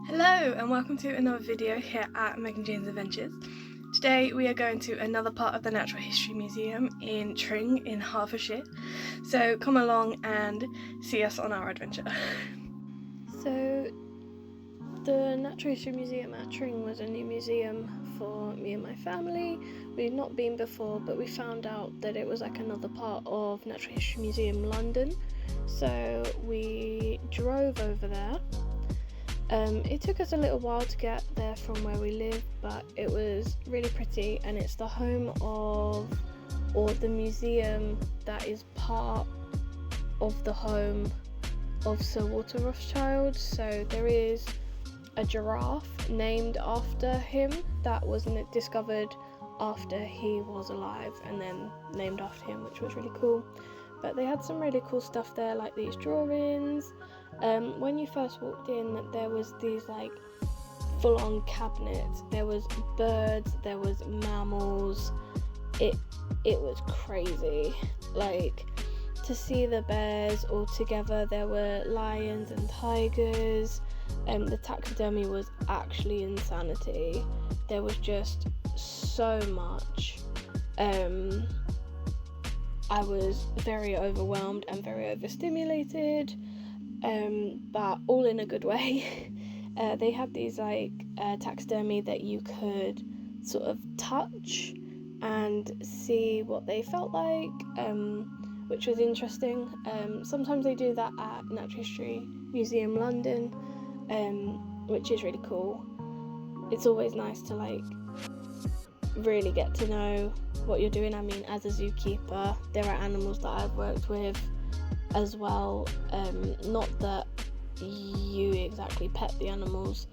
Hello and welcome to another video here at Meggie and Jane's Adventures. Today we are going to another part of the Natural History Museum in Tring in Hertfordshire. So come along and see us on our adventure. So the Natural History Museum at Tring was a new museum for me and my family. We'd not been before, but we found out that it was like another part of Natural History Museum London. So we drove over there. It took us a little while to get there from where we live, but it was really pretty, and it's the home of, or the museum that is part of the home of Sir Walter Rothschild. So there is a giraffe named after him that was discovered after he was alive and then named after him, which was really cool. But they had some really cool stuff there, like these drawings. When you first walked in, there was these like full-on cabinets. There was birds, there was mammals. It was crazy. Like, to see the bears all together, there were lions and tigers. The taxidermy was actually insanity. There was just so much. I was very overwhelmed and very overstimulated, but all in a good way. They had these like taxidermy that you could sort of touch and see what they felt like, which was interesting. Sometimes they do that at Natural History Museum London, which is really cool. It's always nice to like really get to know what you're doing. I mean, as a zookeeper, there are animals that I've worked with as well. Not that you exactly pet the animals,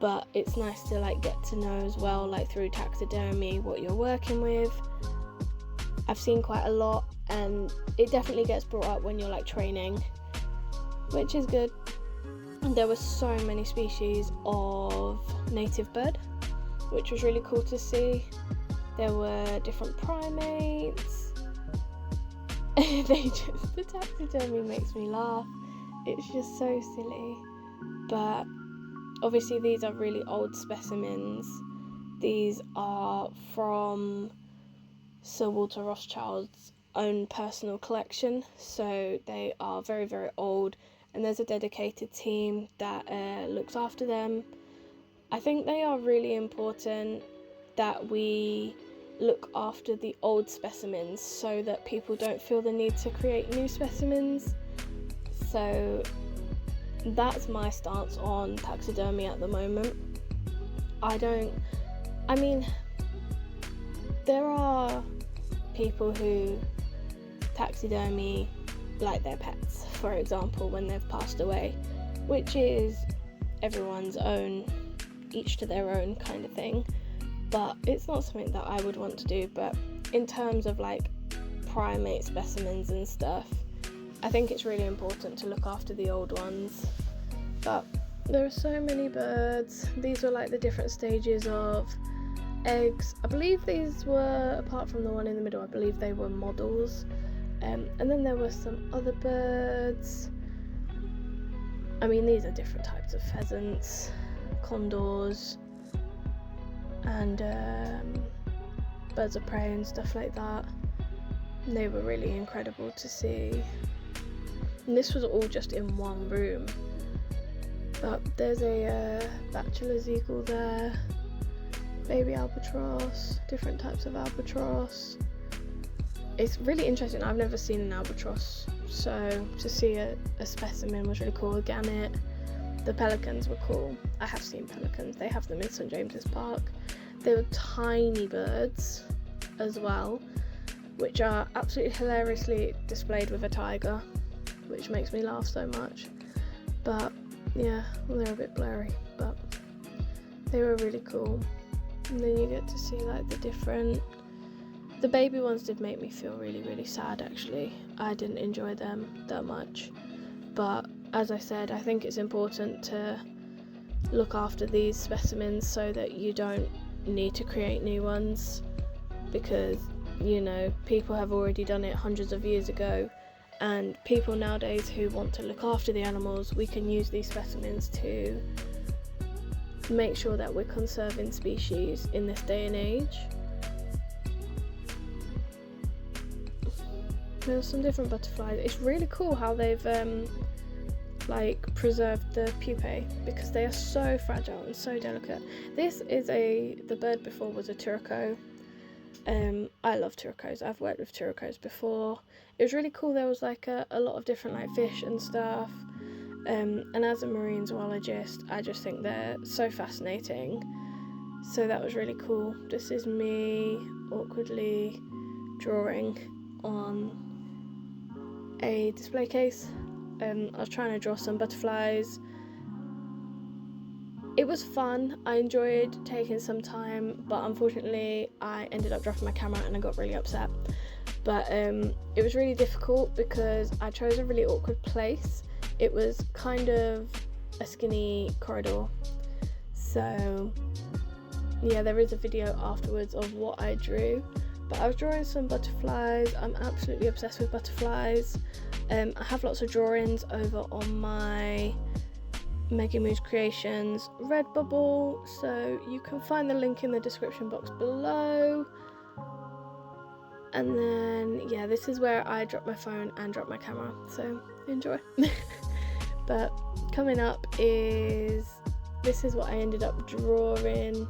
but it's nice to like get to know as well, like through taxidermy, what you're working with. I've seen quite a lot, and it definitely gets brought up when you're like training, which is good. There were so many species of native bird, which was really cool to see. There were different primates. The taxidermy makes me laugh. It's just so silly. But obviously these are really old specimens. These are from Sir Walter Rothschild's own personal collection. So they are very, very old. And there's a dedicated team that looks after them. I think they are really important that we look after the old specimens so that people don't feel the need to create new specimens. So that's my stance on taxidermy at the moment. There are people who taxidermy like their pets, for example, when they've passed away, which is everyone's own, each to their own kind of thing, but it's not something that I would want to do. But in terms of like primate specimens and stuff, I think it's really important to look after the old ones. But there are so many birds. These were like the different stages of eggs. I believe these were, apart from the one in the middle, I believe they were models. And then there were some other birds. I mean, these are different types of pheasants, condors, and birds of prey and stuff like that. And they were really incredible to see. And this was all just in one room. But there's a bachelor's eagle there, baby albatross, different types of albatross. It's really interesting. I've never seen an albatross, so to see a specimen was really cool. A gannet. The pelicans were cool. I have seen pelicans. They have them in St James's Park. They were tiny birds as well, which are absolutely hilariously displayed with a tiger, which makes me laugh so much. But yeah, well, they're a bit blurry, but they were really cool. And then you get to see like the baby ones did make me feel really, really sad actually. I didn't enjoy them that much. But as I said, I think it's important to look after these specimens so that you don't need to create new ones, because, you know, people have already done it hundreds of years ago, and people nowadays who want to look after the animals, we can use these specimens to make sure that we're conserving species in this day and age. There's some different butterflies. It's really cool how they've like preserved the pupae, because they are so fragile and so delicate. This is the bird before was a turco. I love turcos. I've worked with turcos before. It was really cool. There was like a lot of different like fish and stuff. And as a marine zoologist, I just think they're so fascinating. So that was really cool. This is me awkwardly drawing on a display case. I was trying to draw some butterflies. It was fun. I enjoyed taking some time, but unfortunately I ended up dropping my camera and I got really upset. But it was really difficult because I chose a really awkward place. It was kind of a skinny corridor. So yeah, there is a video afterwards of what I drew. But I was drawing some butterflies. I'm absolutely obsessed with butterflies. I have lots of drawings over on my Meggie Moos Creations Redbubble, so you can find the link in the description box below. And then yeah, this is where I drop my phone and drop my camera, so enjoy. But coming up is, this is what I ended up drawing.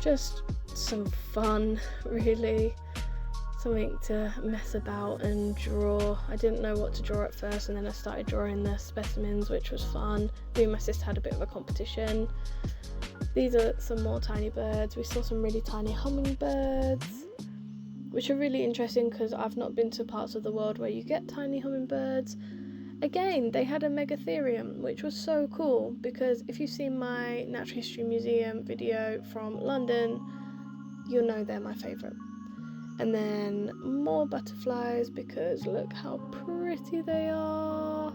Just some fun, really, something to mess about and draw. I didn't know what to draw at first, and then I started drawing the specimens, which was fun. Me and my sister had a bit of a competition. These are some more tiny birds. We saw some really tiny hummingbirds, which are really interesting because I've not been to parts of the world where you get tiny hummingbirds. Again, they had a megatherium, which was so cool, because if you've seen my Natural History Museum video from London, you'll know they're my favourite. And then more butterflies, because look how pretty they are.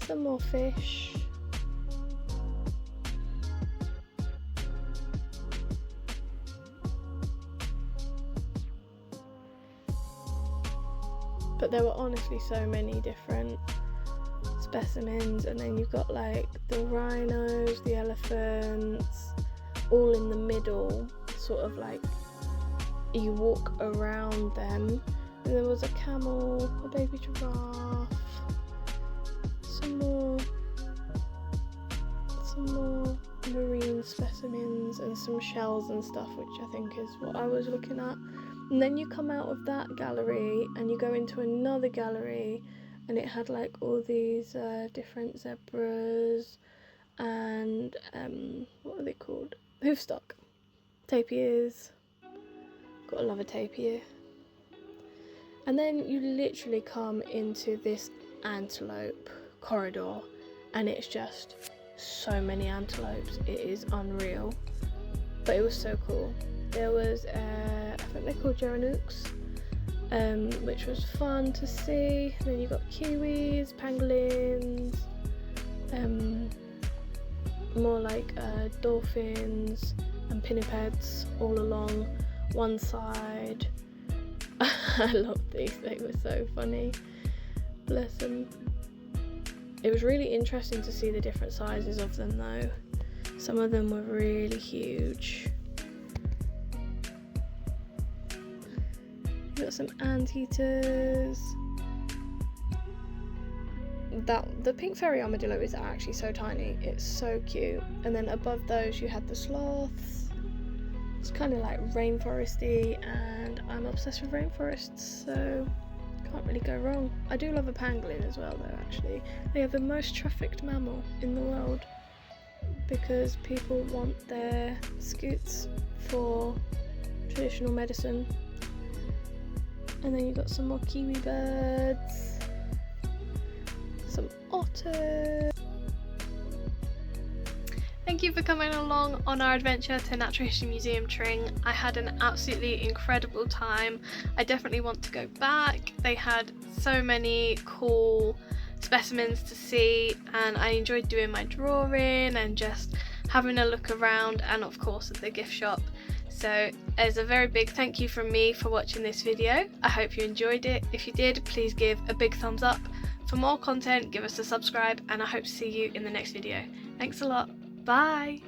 Some more fish. But there were honestly so many different specimens, and then you've got like the rhinos, the elephants, all in the middle, sort of like you walk around them. And there was a camel, a baby giraffe, some more marine specimens, and some shells and stuff, which I think is what I was looking at. And then you come out of that gallery and you go into another gallery, and it had like all these different zebras and what are they called? Hoofstock, tapirs. Gotta love a tapir. And then you literally come into this antelope corridor, and it's just so many antelopes. It is unreal, but it was so cool. There was I think they're called geranooks, which was fun to see. And then you got kiwis, pangolins, more like dolphins and pinnipeds all along one side. I love these, they were so funny, bless them. It was really interesting to see the different sizes of them though. Some of them were really huge. Got some anteaters. The pink fairy armadillo is actually so tiny, it's so cute. And then above those you had the sloths. It's kind of like rainforesty, and I'm obsessed with rainforests, so can't really go wrong. I do love a pangolin as well though, actually. They are the most trafficked mammal in the world because people want their scoots for traditional medicine. And then you've got some more kiwi birds, some otters. Thank you for coming along on our adventure to Natural History Museum Tring. I had an absolutely incredible time. I definitely want to go back. They had so many cool specimens to see, and I enjoyed doing my drawing and just having a look around, and of course at the gift shop. So as a very big thank you from me for watching this video. I hope you enjoyed it. If you did, please give a big thumbs up. For more content, give us a subscribe, and I hope to see you in the next video. Thanks a lot. Bye!